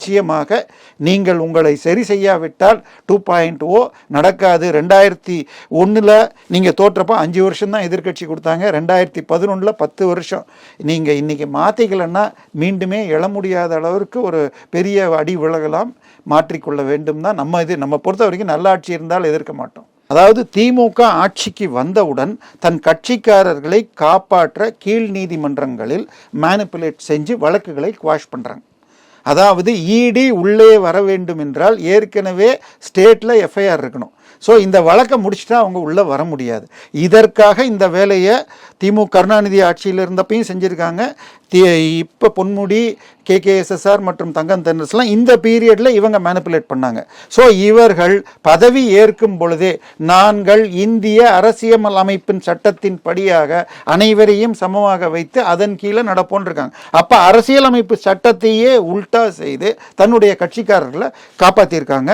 நிச்சயமாக நீங்கள் உங்களை சரி செய்யாவிட்டால் 2.0 நடக்காது. 2001 நீங்கள் தோற்றப்போ 5 வருஷம் தான் எதிர்கட்சி கொடுத்தாங்க. 2011 10 வருஷம். நீங்கள் இன்றைக்கி மாற்றிக்கலன்னா மீண்டுமே எழ முடியாத அளவிற்கு ஒரு பெரிய அடி விலகலாம். மாற்றிக்கொள்ள வேண்டும் தான் நம்ம பொறுத்த வரைக்கும் நல்ல ஆட்சி இருந்தால் எதிர்க்க மாட்டோம். அதாவது திமுக ஆட்சிக்கு வந்தவுடன் தன் கட்சிக்காரர்களை காப்பாற்ற கீழ் நீதிமன்றங்களில் மேனிப்புலேட் செஞ்சு வழக்குகளை குவாஷ் பண்ணுறாங்க. அதாவது இடி உள்ளே வர வேண்டும் என்றால் ஏற்கனவே ஸ்டேட்டில் எஃப்ஐஆர் இருக்கணும். ஸோ இந்த வழக்கை முடிச்சுட்டா அவங்க உள்ளே வர முடியாது. இதற்காக இந்த வேலையை திமுக கருணாநிதி ஆட்சியில் இருந்தப்பையும் செஞ்சுருக்காங்க. இப்போ பொன்முடி, KKSSR மற்றும் தங்கம் தென்னரசுலாம் இந்த பீரியடில் இவங்க மேனிப்புலேட் பண்ணாங்க. ஸோ இவர்கள் பதவி ஏற்கும் பொழுதே நாங்கள் இந்திய அரசியல் அமைப்பின் சட்டத்தின் படியாக அனைவரையும் சமமாக வைத்து அதன் கீழே நடப்போன்னு இருக்காங்க. அப்போ அரசியலமைப்பு சட்டத்தையே உல்டா செய்து தன்னுடைய கட்சிக்காரர்களை காப்பாற்றியிருக்காங்க.